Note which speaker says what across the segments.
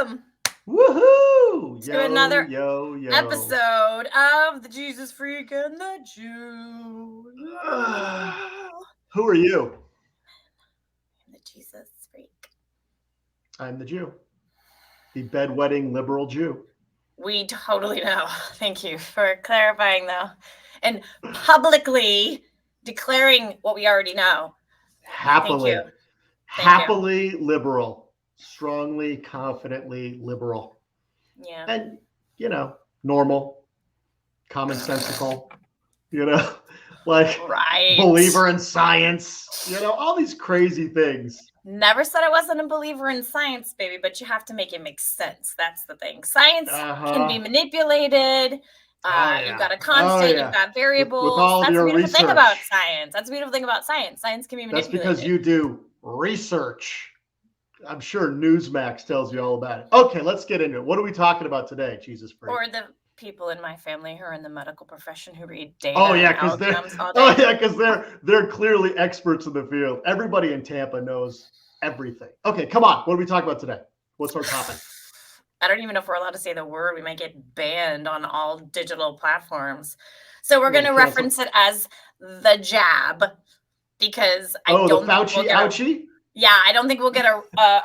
Speaker 1: welcome
Speaker 2: Woohoo!
Speaker 1: to another
Speaker 2: yo.
Speaker 1: episode of the Jesus Freak and the Jew.
Speaker 2: Who are you?
Speaker 1: The Jesus Freak.
Speaker 2: I'm the Jew. The bedwetting liberal Jew.
Speaker 1: We totally know. Thank you for clarifying, though, and publicly declaring what we already know.
Speaker 2: Happily.
Speaker 1: Thank you.
Speaker 2: Happily liberal. Strongly, confidently liberal.
Speaker 1: Yeah.
Speaker 2: And, normal, commonsensical, like
Speaker 1: right.
Speaker 2: Believer in science, all these crazy things.
Speaker 1: Never said I wasn't a believer in science, baby, but you have to make it make sense. That's the thing. Science can be manipulated. You've got a constant, you've got variables.
Speaker 2: With all
Speaker 1: That's
Speaker 2: your
Speaker 1: the beautiful
Speaker 2: research.
Speaker 1: thing about science. That's the beautiful thing about science. Science can be manipulated.
Speaker 2: That's because you do research. I'm sure Newsmax tells you all about it. Okay, let's get into it. What are we talking about today, Jesus Freak?
Speaker 1: Or the people in my family who are in the medical profession who read data.
Speaker 2: Because they're clearly experts in the field. Everybody in Tampa knows everything. Okay, come on. What are we talking about today? What's our topic?
Speaker 1: I don't even know if we're allowed to say the word. We might get banned on all digital platforms. So we're going to reference it as the jab because I don't
Speaker 2: the Fauci ouchie?
Speaker 1: Yeah, I don't think we'll get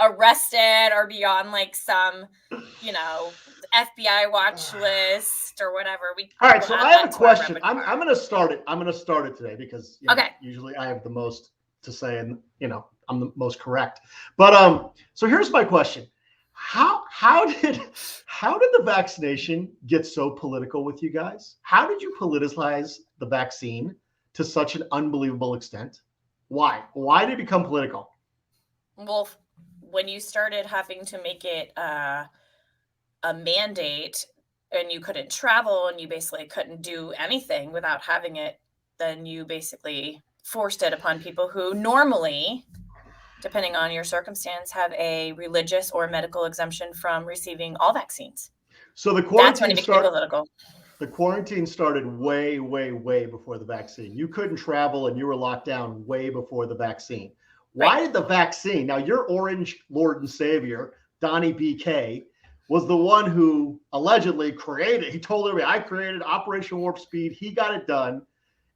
Speaker 1: arrested or be on like some, FBI watch list or whatever.
Speaker 2: All right, so I have a question. I'm going to start it. I'm going to start it today because usually I have the most to say and I'm the most correct. But so here's my question. How did the vaccination get so political with you guys? How did you politicize the vaccine to such an unbelievable extent? Why? Why did it become political?
Speaker 1: Well, when you started having to make it a mandate and you couldn't travel and you basically couldn't do anything without having it, then you basically forced it upon people who normally, depending on your circumstance, have a religious or medical exemption from receiving all vaccines.
Speaker 2: So the quarantine The quarantine started way, way, way before the vaccine. You couldn't travel and you were locked down way before the vaccine. Why did the vaccine? Now, your orange Lord and Savior, Donnie BK, was the one who allegedly created. He told everybody, I created Operation Warp Speed. He got it done.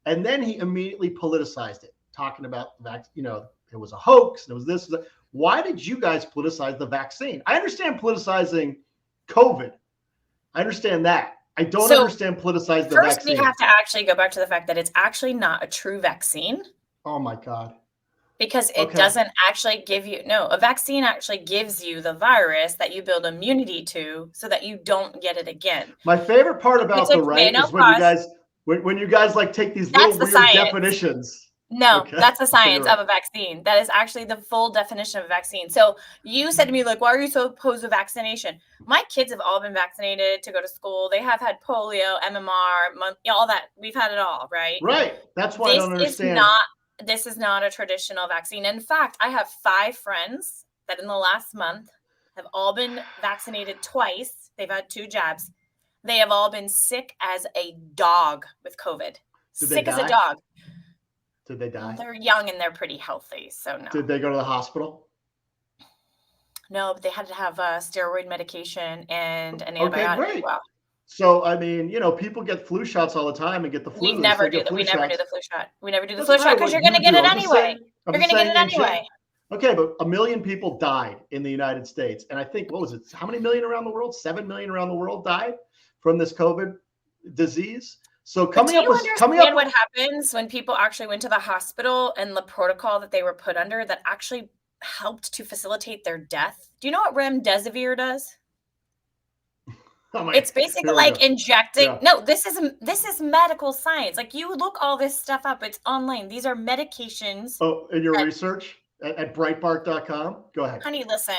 Speaker 2: And then he immediately politicized it, talking about the vaccine. It was a hoax. And it was this. Why did you guys politicize the vaccine? I understand politicizing COVID. I understand that. I don't understand politicizing the vaccine.
Speaker 1: First, we have to actually go back to the fact that it's actually not a true vaccine.
Speaker 2: Oh, my God.
Speaker 1: Because it doesn't actually give you, a vaccine actually gives you the virus that you build immunity to so that you don't get it again.
Speaker 2: My favorite part about the right is when you guys like take these little weird definitions.
Speaker 1: No, that's the science of a vaccine. That is actually the full definition of a vaccine. So you said to me, like, why are you so opposed to vaccination? My kids have all been vaccinated to go to school. They have had polio, MMR, all that. We've had it all, right?
Speaker 2: Right. That's why I don't understand.
Speaker 1: This is not a traditional vaccine. In fact, I have 5 friends that in the last month have all been vaccinated twice. They've had 2 jabs. They have all been sick as a dog with COVID. Sick as a dog.
Speaker 2: Did they die?
Speaker 1: They're young and they're pretty healthy, so no.
Speaker 2: Did they go to the hospital?
Speaker 1: No, but they had to have steroid medication and an antibiotic.
Speaker 2: Okay, great.
Speaker 1: As well.
Speaker 2: So, I mean, people get flu shots all the time and get the flu.
Speaker 1: We never do the flu shot. We never do the flu shot because you're going to get it anyway. You're going to get it anyway.
Speaker 2: Okay, but 1 million people died in the United States. And I think, what was it? How many million around the world? 7 million around the world died from this COVID disease. So do you understand
Speaker 1: what happens when people actually went to the hospital and the protocol that they were put under that actually helped to facilitate their death? Do you know what remdesivir does? It's basically like injecting. Yeah. No, this is medical science. Like you look all this stuff up. It's online. These are medications.
Speaker 2: Oh, in your research at Breitbart.com? Go ahead.
Speaker 1: Honey, listen.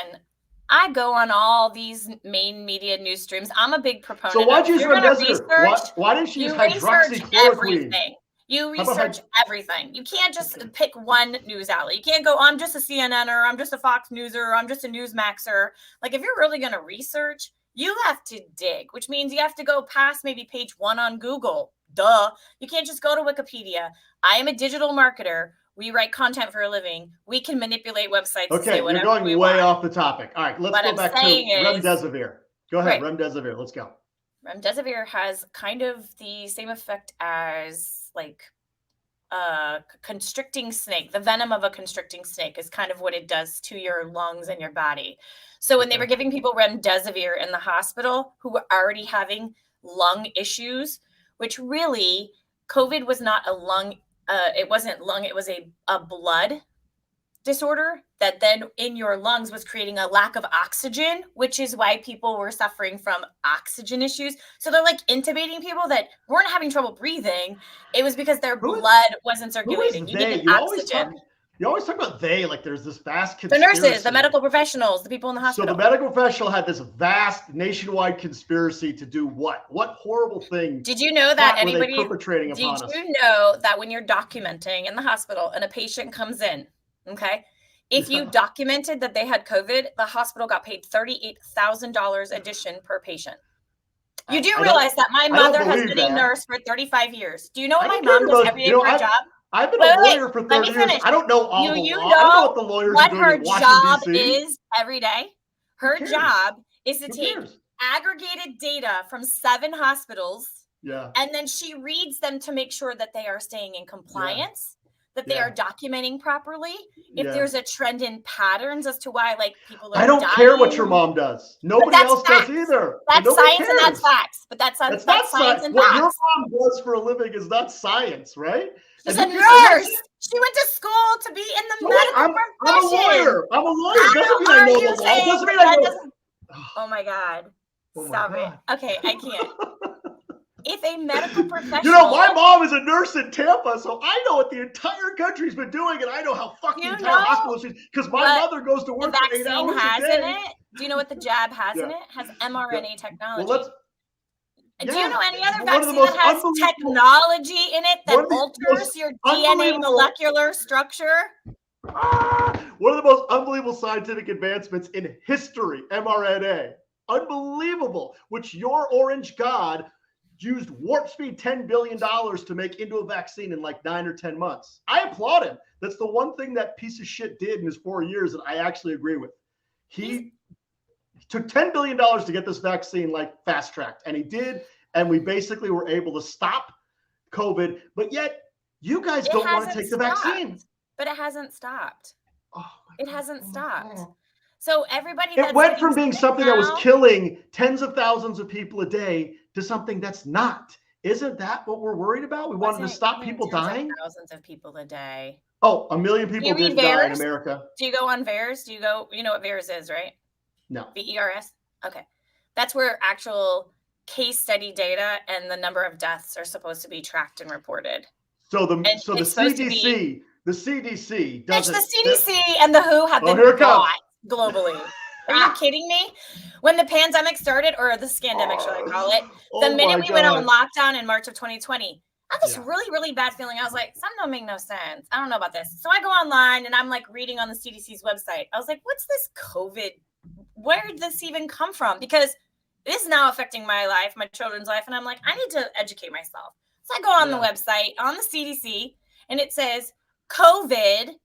Speaker 1: I go on all these main media news streams. I'm a big proponent.
Speaker 2: So why'd you use remdesivir? Why didn't you use hydroxychloroquine?
Speaker 1: You research everything. You can't just pick one news outlet. You can't go, I'm just a CNNer, I'm just a Fox Newser, I'm just a Newsmaxer. Like if you're really going to research, you have to dig, which means you have to go past maybe page 1 on Google. Duh. You can't just go to Wikipedia. I am a digital marketer. We write content for a living. We can manipulate websites to
Speaker 2: Okay,
Speaker 1: say
Speaker 2: you're
Speaker 1: whatever
Speaker 2: going
Speaker 1: we
Speaker 2: way
Speaker 1: want.
Speaker 2: off the topic. All right, let's
Speaker 1: What
Speaker 2: go
Speaker 1: I'm
Speaker 2: back to
Speaker 1: saying is-
Speaker 2: remdesivir. Go ahead,
Speaker 1: Right.
Speaker 2: remdesivir. Let's go.
Speaker 1: Remdesivir has kind of the same effect as like a constricting snake. The venom of a constricting snake is kind of what it does to your lungs and your body. So when they were giving people remdesivir in the hospital who were already having lung issues, which really COVID was not a lung, it wasn't lung, it was a blood disorder that then in your lungs was creating a lack of oxygen, which is why people were suffering from oxygen issues. So they're like intubating people that weren't having trouble breathing. It was because their blood wasn't circulating. You needed oxygen.
Speaker 2: You always talk about they, like there's this vast
Speaker 1: The
Speaker 2: conspiracy.
Speaker 1: nurses, the medical professionals, the people in the hospital.
Speaker 2: So the medical professional had this vast nationwide conspiracy to do what? What horrible thing?
Speaker 1: Did you know that
Speaker 2: anybody perpetrating upon us?
Speaker 1: Did you know that when you're documenting in the hospital and a patient comes in, okay, if you documented that they had COVID, the hospital got paid $38,000 addition per patient. You do realize that my mother has been a nurse for 35 years. Do you know what my mom does every day for her job?
Speaker 2: I've been a lawyer for 30 years. I don't know all the law. I don't know what the lawyers are doing in Washington, D.C.
Speaker 1: Her job is every day. Her job is to take aggregated data from 7 hospitals.
Speaker 2: Yeah.
Speaker 1: And then she reads them to make sure that they are staying in compliance, that they are documenting properly. If there's a trend in patterns as to why like people are
Speaker 2: I don't care what your mom does. Nobody else does either.
Speaker 1: That's science and that's facts. But that's not science and
Speaker 2: what
Speaker 1: facts.
Speaker 2: Your mom does for a living is not science, right?
Speaker 1: She's a nurse. She went to school to be in the medical profession.
Speaker 2: I'm a lawyer. I'm a lawyer. Doesn't mean I know the law. Doesn't mean I know.
Speaker 1: Oh my God. Stop it. Okay, I can't. If a medical professional...
Speaker 2: You know, my mom is a nurse in Tampa, so I know what the entire country's been doing, and I know how fucking the entire hospital is, because my mother goes to work for 8 hours a day.
Speaker 1: Do you know what the jab has in it? It has mRNA technology.
Speaker 2: Well,
Speaker 1: do you know any other vaccine that has technology in it that alters your DNA molecular structure?
Speaker 2: One of the most unbelievable scientific advancements in history, mRNA. Unbelievable, which your orange god used warp speed $10 billion to make into a vaccine in like 9 or 10 months. I applaud him. That's the one thing that piece of shit did in his 4 years that I actually agree with. He took $10 billion to get this vaccine like fast tracked, and he did. And we basically were able to stop COVID, but yet you guys don't want to take the vaccine.
Speaker 1: But it hasn't stopped. Oh, it hasn't stopped. So everybody
Speaker 2: it went from being something that was killing tens of thousands of people a day to something that's not. Isn't that what we're worried about? We wanted to stop people dying.
Speaker 1: Thousands of people a day.
Speaker 2: Oh, 1 million people did die in America.
Speaker 1: Do you go on VAERS? Do you go? You know what VAERS is, right?
Speaker 2: No.
Speaker 1: VERS. Okay, that's where actual case study data and the number of deaths are supposed to be tracked and reported.
Speaker 2: So the CDC, the CDC doesn't.
Speaker 1: It's the CDC and the WHO have been bought globally. Are you kidding me? When the pandemic started, or the scandemic, shall I call it, the minute we went on lockdown in March of 2020, I had this really, really bad feeling. I was like, something don't make no sense. I don't know about this. So I go online and I'm like reading on the CDC's website. I was like, what's this COVID? Where did this even come from? Because it is now affecting my life, my children's life. And I'm like, I need to educate myself. So I go on the website, on the CDC, and it says COVID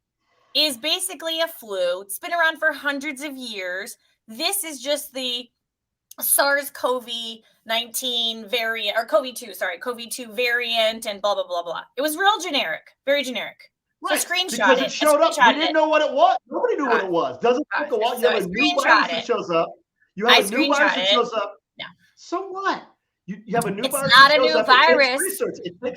Speaker 1: is basically a flu. It's been around for hundreds of years. This is just the SARS-CoV-19 variant, or COVID-2 variant, and blah, blah, blah, blah. It was real generic, very generic.
Speaker 2: Right,
Speaker 1: so screenshot
Speaker 2: because it showed up. We didn't know what it was. Nobody knew what it was. Doesn't take a while. You have a new virus that shows up. You have a new virus that shows up.
Speaker 1: No.
Speaker 2: So what? You have a new virus.
Speaker 1: It's not a new virus.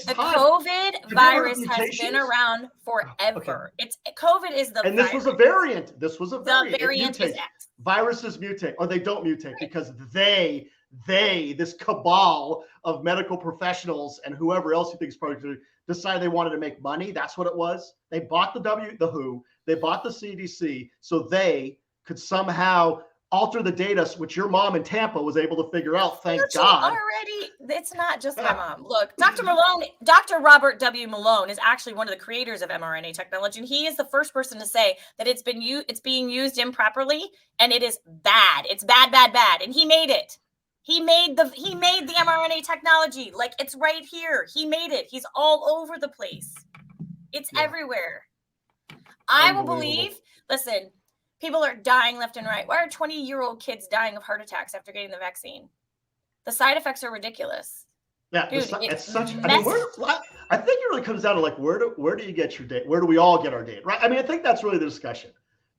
Speaker 2: The
Speaker 1: COVID virus has been around forever. COVID is the
Speaker 2: and this was a variant. This was a variant.
Speaker 1: The variant is X.
Speaker 2: Viruses mutate, or they don't mutate because they, this cabal of medical professionals and whoever else you think is probably decided they wanted to make money. That's what it was. They bought the WHO, they bought the CDC, so they could somehow alter the data, which your mom in Tampa was able to figure out. Thank God.
Speaker 1: Already, it's not just my mom. Look, Dr. Malone, Dr. Robert W. Malone is actually one of the creators of mRNA technology, and he is the first person to say that it's being used improperly, and it is bad. It's bad, bad, bad, and he made it. He made the mRNA technology. Like, it's right here. He made it. He's all over the place. It's everywhere. I will believe, listen, people are dying left and right. Why are 20-year-old kids dying of heart attacks after getting the vaccine? The side effects are ridiculous.
Speaker 2: Yeah,
Speaker 1: dude,
Speaker 2: it's such. I mean, I think it really comes down to like where do you get your data? Where do we all get our data? Right? I mean, I think that's really the discussion.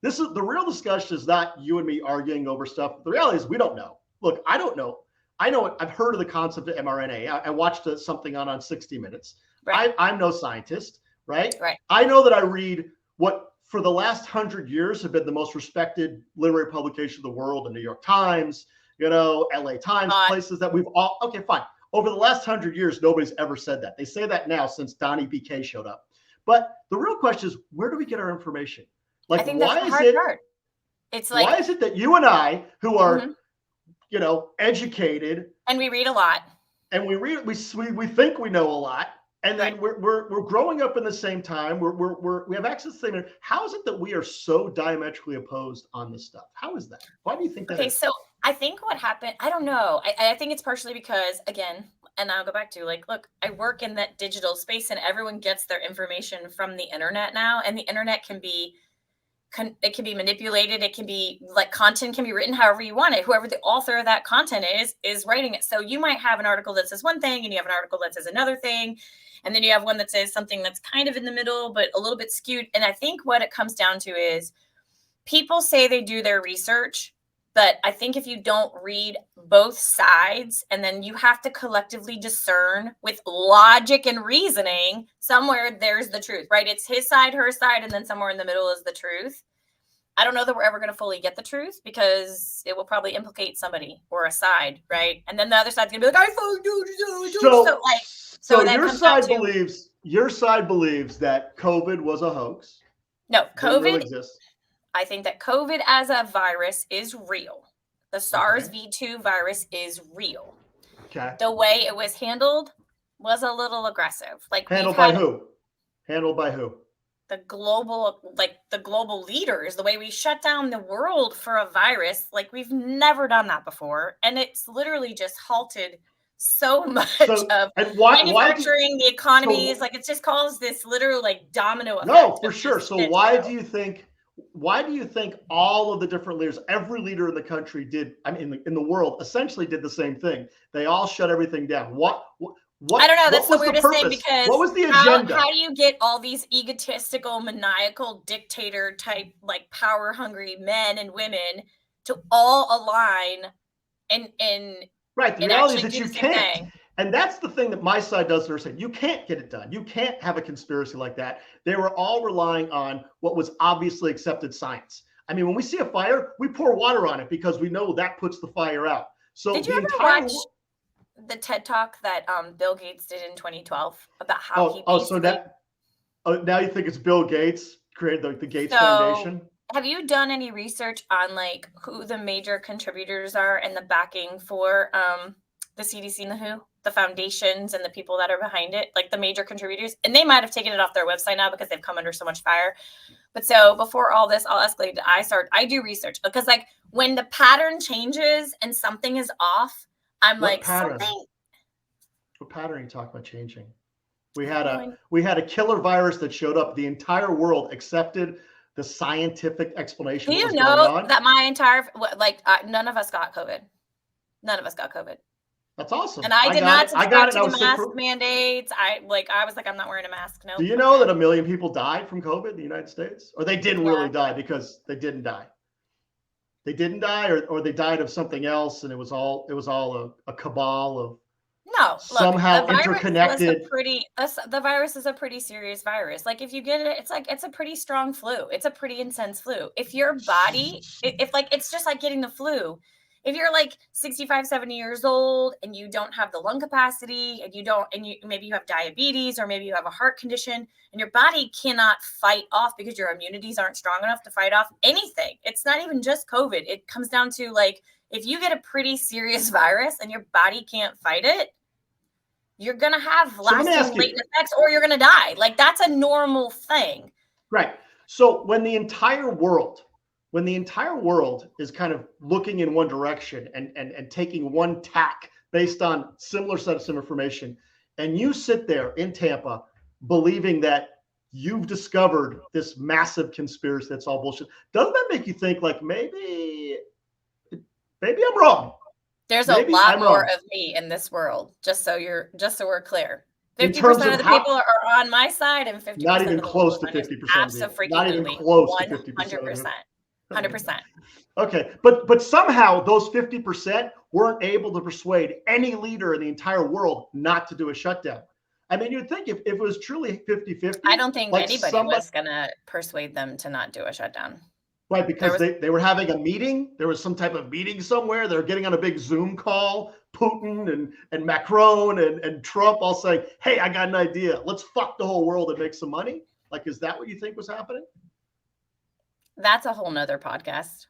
Speaker 2: This is the real discussion. Is not you and me arguing over stuff. The reality is we don't know. Look, I don't know. I know I've heard of the concept of mRNA. I watched something on 60 Minutes.
Speaker 1: Right.
Speaker 2: I'm no scientist, right?
Speaker 1: Right.
Speaker 2: I know that I read what for the last 100 years have been the most respected literary publication of the world, the New York Times, LA Times, places that we've all, okay, fine. Over the last 100 years, nobody's ever said that. They say that now since Donnie BK showed up. But the real question is, where do we get our information? Like,
Speaker 1: I think that's the hard part. It's like,
Speaker 2: why is it that you and I, who are, educated,
Speaker 1: and we read a lot,
Speaker 2: and we think we know a lot, and then we're growing up in the same time. We have access to the same. How is it that we are so diametrically opposed on this stuff? How is that? Why do you think that?
Speaker 1: Okay, so I think what happened, I don't know. I think it's partially because, again, and I'll go back to like, look, I work in that digital space, and everyone gets their information from the internet now, and the internet can be manipulated. It can be like content can be written however you want it. Whoever the author of that content is writing it. So you might have an article that says one thing, and you have an article that says another thing. And then you have one that says something that's kind of in the middle, but a little bit skewed. And I think what it comes down to is people say they do their research, but I think if you don't read both sides, and then you have to collectively discern with logic and reasoning, somewhere there's the truth, right? It's his side, her side, and then somewhere in the middle is the truth. I don't know that we're ever going to fully get the truth because it will probably implicate somebody or a side, right? And then the other side's going to be like, I fucking do.
Speaker 2: So your side believes that COVID was a hoax.
Speaker 1: No, COVID really exists. I think that COVID as a virus is real. The SARS-CoV-2 virus is real.
Speaker 2: Okay.
Speaker 1: The way it was handled was a little aggressive. Like
Speaker 2: handled by who? Handled by who?
Speaker 1: The global leaders. The way we shut down the world for a virus, like we've never done that before, and it's literally just halted so much of manufacturing, the economies. Like it's just caused this literal like domino effect.
Speaker 2: No, for sure. So why do you think all of the different leaders, every leader in the country did, I mean, in the world, essentially did the same thing? They all shut everything down. What
Speaker 1: I don't know. That's the weirdest thing, because
Speaker 2: what was the agenda?
Speaker 1: How do you get all these egotistical, maniacal, dictator type, like power hungry men and women to all align and
Speaker 2: right. The reality is that you can't. And that's the thing that my side does. They're saying you can't get it done. You can't have a conspiracy like that. They were all relying on what was obviously accepted science. I mean, when we see a fire, we pour water on it because we know that puts the fire out. So
Speaker 1: did you ever watch the TED Talk that Bill Gates did in 2012 about how
Speaker 2: now you think it's Bill Gates created the Gates Foundation?
Speaker 1: Have you done any research on like who the major contributors are and the backing for the CDC and the WHO, the foundations and the people that are behind it, like the major contributors? And they might have taken it off their website now because they've come under so much fire. But so before all this, I'll escalate to I do research, because like when the pattern changes and something is off, I'm like, something.
Speaker 2: What pattern are you talking about changing? We had a killer virus that showed up. The entire world accepted the scientific explanation.
Speaker 1: Do you know that my entire none of us got COVID? None of us got COVID.
Speaker 2: That's awesome.
Speaker 1: And I did not subscribe to the mask mandates. I was like, I'm not wearing a mask. No.
Speaker 2: Do you know that 1 million people died from COVID in the United States? Or they didn't really die because they didn't die. They didn't die, or they died of something else, and it was all a cabal of somehow interconnected.
Speaker 1: The virus is a pretty serious virus. Like if you get it, it's a pretty strong flu. It's a pretty intense flu. If your body, it's just like getting the flu. If you're like 65, 70 years old and you don't have the lung capacity, and maybe you have diabetes, or maybe you have a heart condition, and your body cannot fight off because your immunities aren't strong enough to fight off anything. It's not even just COVID. It comes down to like, if you get a pretty serious virus and your body can't fight it, you're going to have lasting latent effects, or you're going to die. Like that's a normal thing.
Speaker 2: Right. So when the entire world is kind of looking in one direction and taking one tack based on similar sets of information, and you sit there in Tampa believing that you've discovered this massive conspiracy that's all bullshit. Doesn't that make you think like maybe I'm wrong?
Speaker 1: There's a lot more of me in this world, just so we're clear. 50% of the people are on my side, and 50%
Speaker 2: not even
Speaker 1: of the
Speaker 2: close to 50%.
Speaker 1: Absolutely,
Speaker 2: not even close to 50%.
Speaker 1: 100%.
Speaker 2: Okay, but somehow those 50% weren't able to persuade any leader in the entire world not to do a shutdown. I mean, you'd think if it was truly 50-50.
Speaker 1: I don't think anybody was going to persuade them to not do a shutdown.
Speaker 2: Right, because they were having a meeting. There was some type of meeting somewhere. They're getting on a big Zoom call. Putin and Macron and Trump all saying, hey, I got an idea. Let's fuck the whole world and make some money. Like, is that what you think was happening?
Speaker 1: That's a whole nother podcast.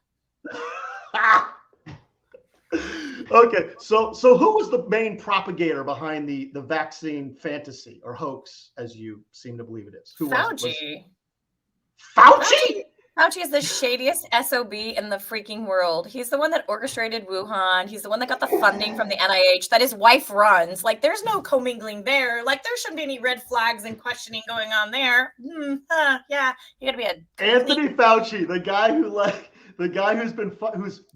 Speaker 2: Okay, so who was the main propagator behind the vaccine fantasy or hoax, as you seem to believe it is? Who was it? Fauci?
Speaker 1: Fauci is the shadiest SOB in the freaking world. He's the one that orchestrated Wuhan. He's the one that got the funding from the NIH that his wife runs. Like, there's no commingling there. Like, there shouldn't be any red flags and questioning going on there. Yeah, you gotta be a
Speaker 2: Anthony Fauci, the guy who's been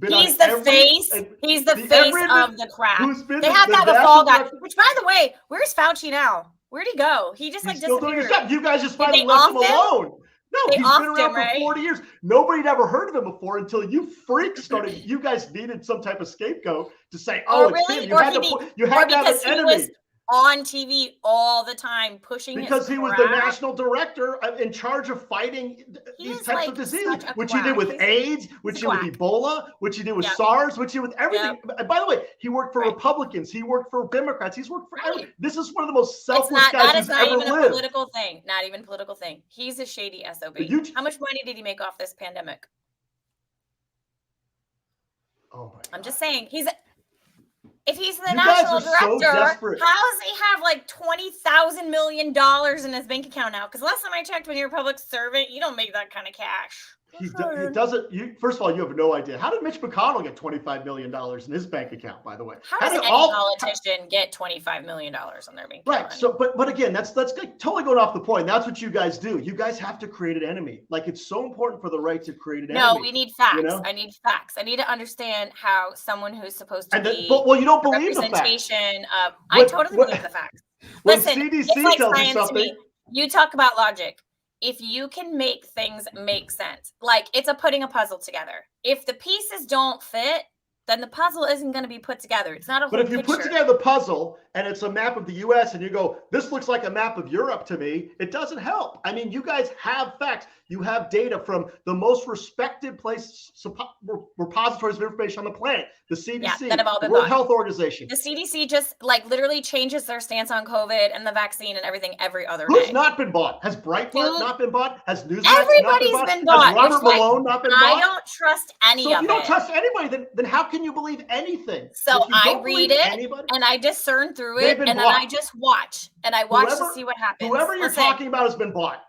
Speaker 1: he's the face of the crap. They have to have a fall guy. Which, by the way, where's Fauci now? Where'd he go? He just like disappeared.
Speaker 2: You guys just finally left him alone. No, he's been around for 40 years. Nobody'd ever heard of him before until you freaks started. You guys needed some type of scapegoat to say, "Oh, it's him." You had to have an enemy.
Speaker 1: On TV all the time, pushing
Speaker 2: because he was the national director in charge of fighting these types of diseases, which he did with AIDS, which he did with Ebola, which he did with SARS, which he did with everything. By the way, he worked for Republicans, he worked for Democrats, he's worked for everything. This is one of the most selfless guys who's ever lived. That is not even a political thing. Not even political thing. He's a shady SOB. How much money did he make off this pandemic? Oh my God.
Speaker 1: I'm just saying, if he's the national director, how does he have like $20,000 million in his bank account now? Because last time I checked, when you're a public servant, you don't make that kind of cash.
Speaker 2: He doesn't. First of all, you have no idea. How did Mitch McConnell get $25 million in his bank account? By the way,
Speaker 1: how does any politician get $25 million on their bank account?
Speaker 2: Right. So, but again, that's totally going off the point. That's what you guys do. You guys have to create an enemy. Like, it's so important for the right to create an enemy.
Speaker 1: No, we need facts. You know? I need facts. I need to understand how someone who's supposed to be
Speaker 2: you don't believe the facts.
Speaker 1: I totally believe the facts. Listen,
Speaker 2: CDC
Speaker 1: it's like
Speaker 2: tells
Speaker 1: science
Speaker 2: you something.
Speaker 1: To me. You talk about logic. If you can make things make sense, like it's putting a puzzle together. If the pieces don't fit, then the puzzle isn't going to be put together. It's not a whole
Speaker 2: But if you put together the puzzle and it's a map of the U.S. and you go, this looks like a map of Europe to me, it doesn't help. I mean, you guys have facts. You have data from the most respected repositories of information on the planet, the CDC,
Speaker 1: that have all been
Speaker 2: the World Health Organization.
Speaker 1: The CDC just like literally changes their stance on COVID and the vaccine and everything every other day.
Speaker 2: Who's not been bought? Has Breitbart not been bought? Has Newsmax
Speaker 1: Everybody's
Speaker 2: not
Speaker 1: been bought?
Speaker 2: Has Robert Malone not been bought?
Speaker 1: I don't trust any of it.
Speaker 2: So if you don't trust anybody, then how can you believe anything?
Speaker 1: So I read it and I discern through it and then I just watch and I watch to see what happens.
Speaker 2: Whoever you're talking about has been bought.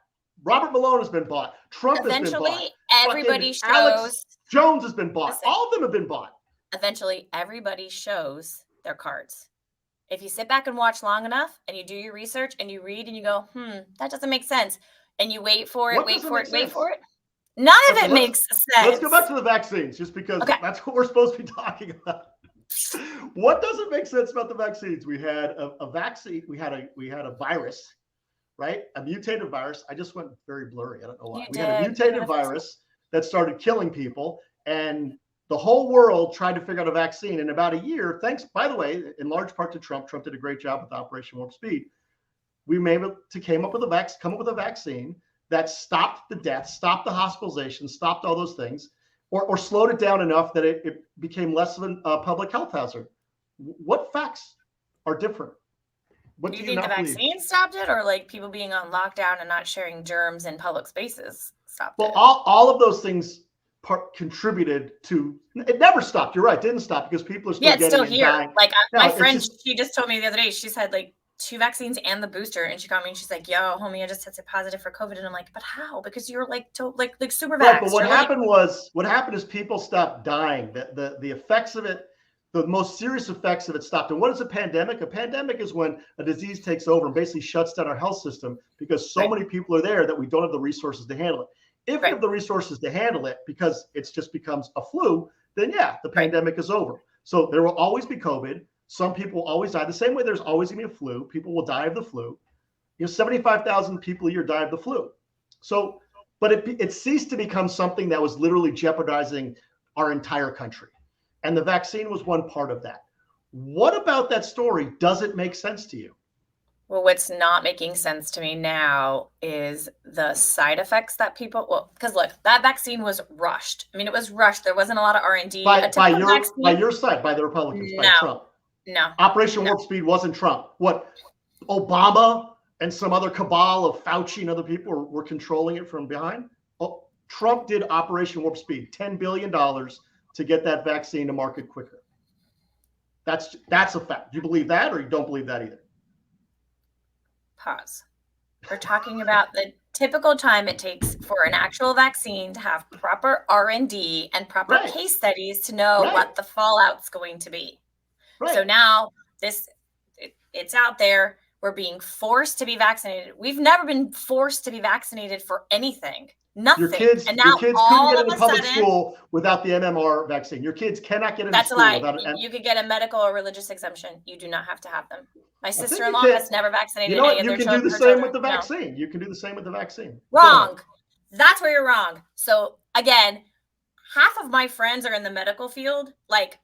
Speaker 2: Robert Malone has been bought. Trump has been bought.
Speaker 1: Eventually, everybody shows.
Speaker 2: Alex Jones has been bought. All of them have been bought.
Speaker 1: Eventually, everybody shows their cards. If you sit back and watch long enough and you do your research and you read and you go, that doesn't make sense. And you wait for it, wait for it. None of it makes sense.
Speaker 2: Let's go back to the vaccines, just because that's what we're supposed to be talking about. What doesn't make sense about the vaccines? We had a vaccine. We had a virus. Right? A mutated virus. I just went very blurry. I don't know why. We had a mutated virus that started killing people, and the whole world tried to figure out a vaccine. In about a year, thanks, by the way, in large part to Trump. Trump did a great job with Operation Warp Speed. We made it to come up with a vaccine that stopped the deaths, stopped the hospitalizations, stopped all those things, or slowed it down enough that it became less of a public health hazard. What facts are different? What
Speaker 1: do you think the vaccine stopped it, or like people being on lockdown and not sharing germs in public spaces stopped it?
Speaker 2: Well, all of those things contributed to it. Never stopped. You're right. Didn't stop because people are still getting
Speaker 1: still
Speaker 2: and
Speaker 1: here.
Speaker 2: dying.
Speaker 1: Like my friend, she just told me the other day, she's had like 2 vaccines and the booster, and she called me and she's like, "Yo, homie, I just tested positive for COVID," and I'm like, "But how? Because you're like super vaxxed."
Speaker 2: Right, but what happened is people stopped dying. The effects of it the most serious effects of it stopped. And what is a pandemic? A pandemic is when a disease takes over and basically shuts down our health system because so many people are there that we don't have the resources to handle it. If we have the resources to handle it because it just becomes a flu, then yeah, the pandemic is over. So there will always be COVID. Some people will always die. The same way there's always going to be a flu. People will die of the flu. 75,000 people a year die of the flu. So, but it ceased to become something that was literally jeopardizing our entire country. And the vaccine was one part of that. What about that story doesn't make sense to you?
Speaker 1: Well, what's not making sense to me now is the side effects that people, because look, that vaccine was rushed. I mean, it was rushed. There wasn't a lot of R&D.
Speaker 2: By your side, by the Republicans, by Trump.
Speaker 1: No.
Speaker 2: Operation Warp Speed wasn't Trump. What, Obama and some other cabal of Fauci and other people were controlling it from behind? Oh, Trump did Operation Warp Speed, $10 billion to get that vaccine to market quicker. That's a fact. Do you believe that, or you don't believe that either?
Speaker 1: Pause. We're talking about the typical time it takes for an actual vaccine to have proper R&D and proper case studies to know what the fallout's going to be. So now it's out there. We're being forced to be vaccinated. We've never been forced to be vaccinated for anything. Nothing.
Speaker 2: Your kids couldn't get into public school without the MMR vaccine. Your kids cannot get into school without it.
Speaker 1: You could get a medical or religious exemption. You do not have to have them. My sister-in-law has never vaccinated any of their children.
Speaker 2: You can do the same with the vaccine. You can do the same with the vaccine.
Speaker 1: Wrong. That's where you're wrong. So again, half of my friends are in the medical field, like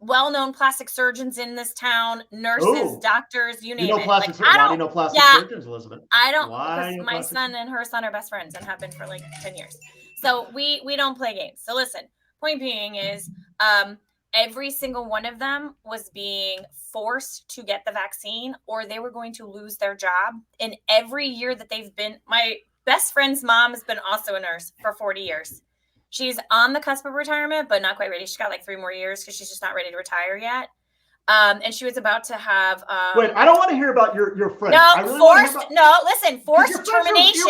Speaker 1: well-known plastic surgeons in this town, nurses, doctors, you name it.
Speaker 2: Why do you know plastic surgeons, Elizabeth?
Speaker 1: I don't, because my son and her son are best friends and have been for like 10 years. So we don't play games. So listen, point being is every single one of them was being forced to get the vaccine or they were going to lose their job. And every year that they've been, my best friend's mom has been also a nurse for 40 years. She's on the cusp of retirement, but not quite ready. She's got like 3 more years because she's just not ready to retire yet. And she was about to have.
Speaker 2: Wait, I don't want to hear about your friends.
Speaker 1: No, forced termination.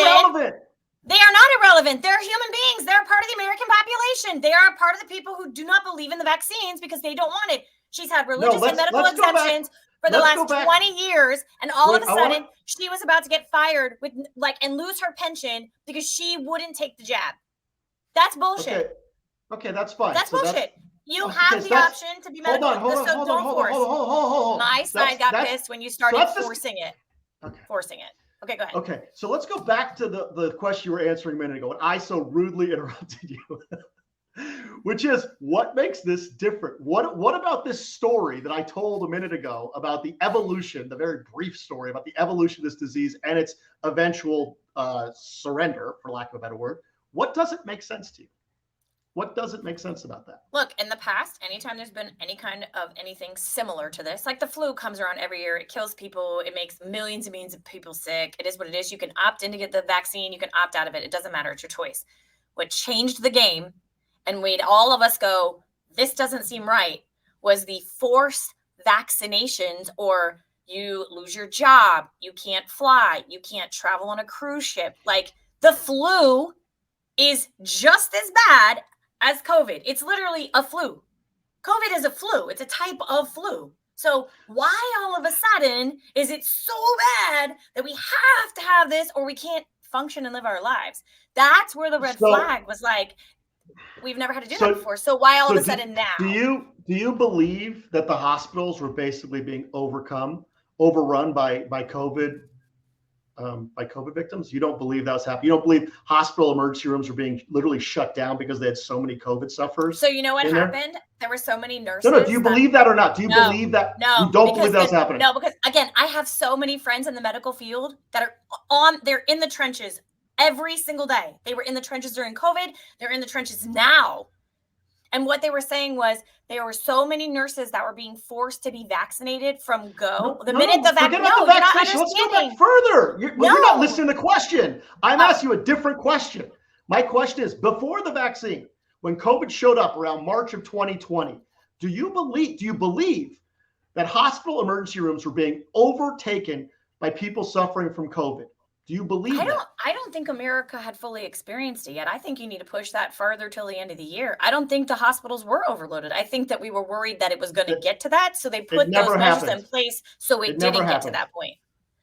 Speaker 1: They are not irrelevant. They're human beings. They're part of the American population. They are part of the people who do not believe in the vaccines because they don't want it. She's had religious and medical exemptions for the last 20 years. And all of a sudden, she was about to get fired with and lose her pension because she wouldn't take the jab. That's bullshit.
Speaker 2: Okay, that's fine.
Speaker 1: That's bullshit. You have the option to be medical. Hold on. My side got pissed when you started forcing it. Forcing it. Okay, go ahead.
Speaker 2: Okay, so let's go back to the question you were answering a minute ago, and I so rudely interrupted you, which is what makes this different? What about this story that I told a minute ago about the evolution, the very brief story about the evolution of this disease and its eventual surrender, for lack of a better word? What doesn't make sense to you? What doesn't make sense about that?
Speaker 1: Look, in the past, anytime there's been any kind of anything similar to this, like the flu comes around every year, it kills people, it makes millions and millions of people sick. It is what it is. You can opt in to get the vaccine, you can opt out of it. It doesn't matter. It's your choice. What changed the game and made all of us go, this doesn't seem right, was the forced vaccinations, or you lose your job, you can't fly, you can't travel on a cruise ship. Like the flu is just as bad as COVID. It's literally a flu. COVID is a flu. It's a type of flu. So why all of a sudden is it so bad that we have to have this or we can't function and live our lives? That's where the red flag was like, we've never had to do that before. So why all of a sudden now?
Speaker 2: Do you believe that the hospitals were basically being overrun by COVID? By COVID victims? You don't believe that was happening? You don't believe hospital emergency rooms were being literally shut down because they had so many COVID sufferers?
Speaker 1: So you know what happened? There were so many nurses.
Speaker 2: No, do you believe that or not? Do you believe that?
Speaker 1: No.
Speaker 2: You don't believe that was happening?
Speaker 1: No, because again, I have so many friends in the medical field that they're in the trenches every single day. They were in the trenches during COVID. They're in the trenches now. And what they were saying was there were so many nurses that were being forced to be vaccinated from go. Minute the vaccine. No, you're not understanding.
Speaker 2: Let's go back further. You're not listening to the question. I'm asking you a different question. My question is, before the vaccine, when COVID showed up around March of 2020, do you believe that hospital emergency rooms were being overtaken by people suffering from COVID? Do you believe that?
Speaker 1: I don't think America had fully experienced it yet. I think you need to push that farther till the end of the year. I don't think the hospitals were overloaded. I think that we were worried that it was going to get to that, so they put those measures in place so it didn't get to that point.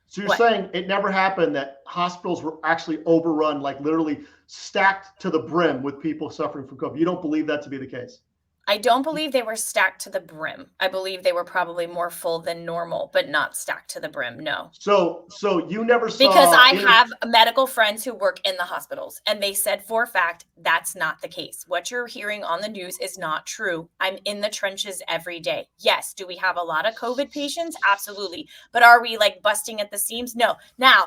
Speaker 2: So you're saying it never happened that hospitals were actually overrun, like literally stacked to the brim with people suffering from COVID? You don't believe that to be the case?
Speaker 1: I don't believe they were stacked to the brim. I believe they were probably more full than normal, but not stacked to the brim. No.
Speaker 2: So you never saw,
Speaker 1: because I have medical friends who work in the hospitals, and they said for a fact that's not the case. What you're hearing on the news is not true. I'm in the trenches every day. Yes. Do we have a lot of COVID patients? Absolutely. But are we like busting at the seams? No. Now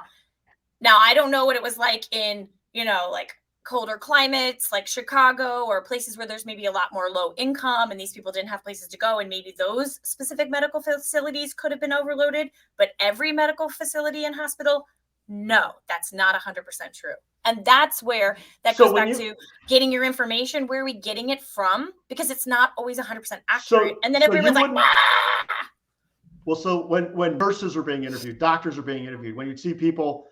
Speaker 1: I don't know what it was like in, like colder climates like Chicago or places where there's maybe a lot more low income and these people didn't have places to go, and maybe those specific medical facilities could have been overloaded. But every medical facility and hospital, no, that's not 100% true. And that's where that goes back to getting your information. Where are we getting it from? Because it's not always 100% accurate. And then everyone's like,
Speaker 2: well, so when nurses are being interviewed, doctors are being interviewed, when you see people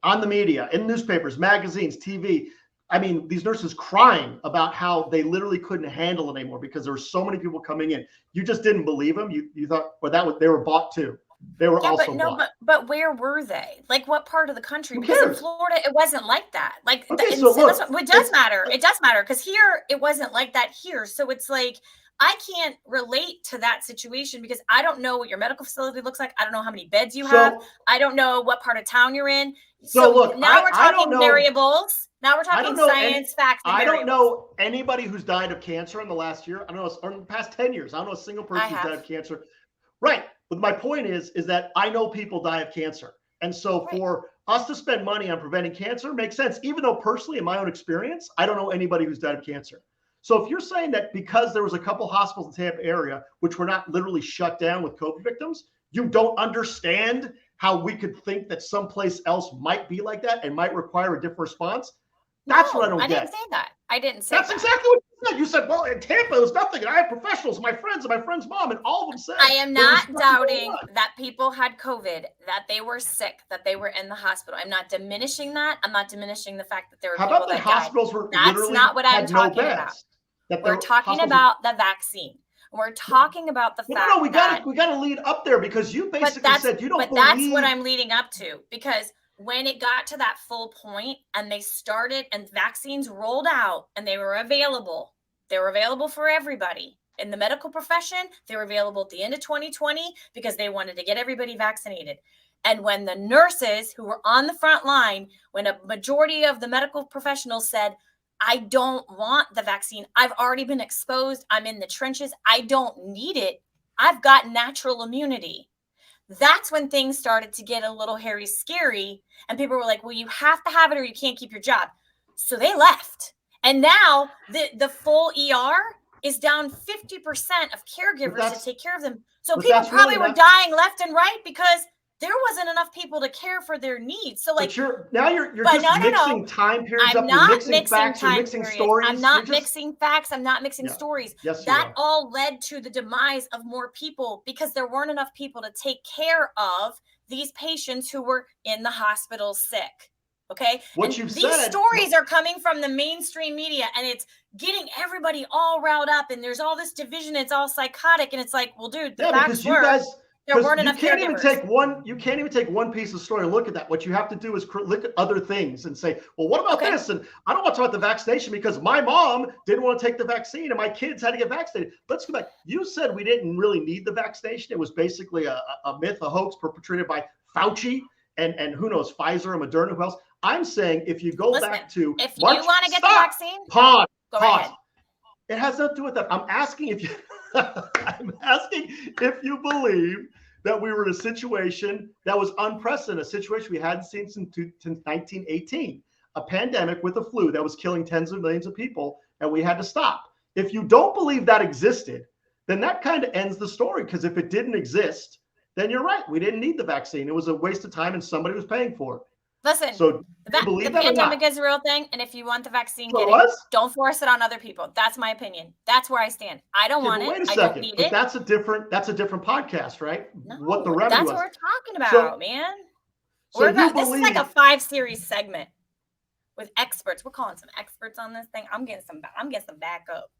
Speaker 2: on the media, in newspapers, magazines, TV, I mean, these nurses crying about how they literally couldn't handle it anymore because there were so many people coming in. You just didn't believe them. You thought, well, they were bought too. They were also bought.
Speaker 1: But where were they? Like what part of the country? Because in Florida, it wasn't like that. Like
Speaker 2: okay, so look,
Speaker 1: it does matter. It does matter because here it wasn't like that here. So it's like I can't relate to that situation because I don't know what your medical facility looks like. I don't know how many beds you have. I don't know what part of town you're in. So look, now we're talking variables. Now we're talking science, facts, and variables.
Speaker 2: I don't know anybody who's died of cancer in the last year. I don't know, or in the past 10 years. I don't know a single person who's died of cancer. Right. But my point is that I know people die of cancer. And so for us to spend money on preventing cancer makes sense, even though personally, in my own experience, I don't know anybody who's died of cancer. So if you're saying that because there was a couple hospitals in the Tampa area, which were not literally shut down with COVID victims, you don't understand how we could think that someplace else might be like that and might require a different response. That's what I don't get.
Speaker 1: I didn't say that. I didn't say
Speaker 2: that. That's exactly what you said. You said, well, in Tampa, it was nothing. And I had professionals, my friends, and my friend's mom, and all of them said.
Speaker 1: I am not doubting that people had COVID, that they were sick, that they were in the hospital. I'm not diminishing that. I'm not diminishing the fact that there were people that
Speaker 2: hospitals
Speaker 1: died.
Speaker 2: were
Speaker 1: That's not what I'm talking about. We're talking about the vaccine. We're talking about the fact
Speaker 2: we got to lead up there because you basically said you don't believe.
Speaker 1: But that's what I'm leading up to, because when it got to that full point and they started and vaccines rolled out and they were available for everybody in the medical profession. They were available at the end of 2020 because they wanted to get everybody vaccinated. And when the nurses who were on the front line, when a majority of the medical professionals said, I don't want the vaccine. I've already been exposed. I'm in the trenches. I don't need it. I've got natural immunity. That's when things started to get a little hairy scary. And people were like, well, you have to have it or you can't keep your job. So they left. And now the full ER is down 50% of caregivers to take care of them. So people probably were dying left and right because there wasn't enough people to care for their needs. So like
Speaker 2: you're just mixing time periods up. You're mixing facts, you're mixing stories.
Speaker 1: I'm not mixing facts. I'm not mixing stories.
Speaker 2: Yes,
Speaker 1: that all led to the demise of more people because there weren't enough people to take care of these patients who were in the hospital sick. Okay. These stories are coming from the mainstream media and it's getting everybody all riled up and there's all this division. It's all psychotic. And it's like, well, dude, the facts were. There weren't enough caregivers.
Speaker 2: You can't even take one piece of story and look at that. What you have to do is look at other things and say, well, what about this? And I don't want to talk about the vaccination because my mom didn't want to take the vaccine and my kids had to get vaccinated. Let's go back. You said we didn't really need the vaccination. It was basically a myth, a hoax perpetrated by Fauci and who knows, Pfizer and Moderna, who else. I'm saying if you go back to
Speaker 1: if you want to get the vaccine,
Speaker 2: pause. It has nothing to do with that. I'm asking if you believe that we were in a situation that was unprecedented, a situation we hadn't seen since 1918, a pandemic with a flu that was killing tens of millions of people, and we had to stop. If you don't believe that existed, then that kind of ends the story, because if it didn't exist, then you're right. We didn't need the vaccine. It was a waste of time, and somebody was paying for it.
Speaker 1: Listen,
Speaker 2: so
Speaker 1: the pandemic is a real thing, and if you want the vaccine, get it. Don't force it on other people. That's my opinion. That's where I stand. I don't want it.
Speaker 2: Wait a second.
Speaker 1: I don't need it.
Speaker 2: That's a different podcast, right?
Speaker 1: No,
Speaker 2: what the revenue
Speaker 1: that's what we're talking about, man.
Speaker 2: So
Speaker 1: this is like a 5-series segment with experts. We're calling some experts on this thing. I'm getting some backup.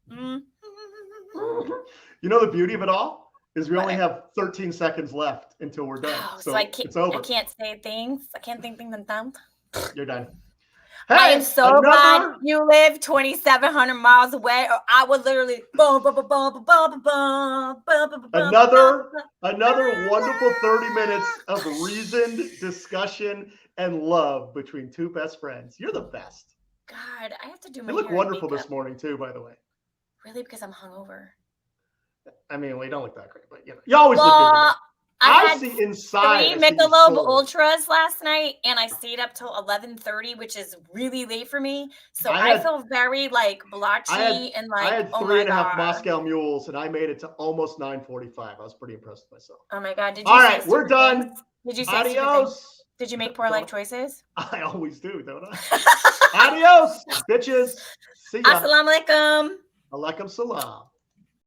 Speaker 2: You know the beauty of it all is we only have 13 seconds left until we're done.
Speaker 1: Oh,
Speaker 2: so it's over.
Speaker 1: I can't say things. I can't think things down.
Speaker 2: You're done. Hey,
Speaker 1: I am so glad you live 2,700 miles away, or I would literally
Speaker 2: another wonderful 30 minutes of reasoned discussion and love between two best friends. You're the best.
Speaker 1: God, I have to do my
Speaker 2: hair. You look wonderful this morning too, by the way.
Speaker 1: Really? Because I'm hungover.
Speaker 2: I mean, well, you don't look that great, but you know, you always look good to me.
Speaker 1: I
Speaker 2: see inside
Speaker 1: 3 Michelob Ultras last night, and I stayed up till 11:30, which is really late for me. So I feel very like blotchy and like.
Speaker 2: I had 3.5 Moscow Mules, and I made it to almost 9:45. I was pretty impressed with myself.
Speaker 1: Oh my God! Did you?
Speaker 2: All right, we're done.
Speaker 1: Things? Did you say
Speaker 2: adios?
Speaker 1: Did you make poor life choices?
Speaker 2: I always do, don't I? Adios, bitches. See ya.
Speaker 1: Assalamu alaikum.
Speaker 2: Alaikum salam.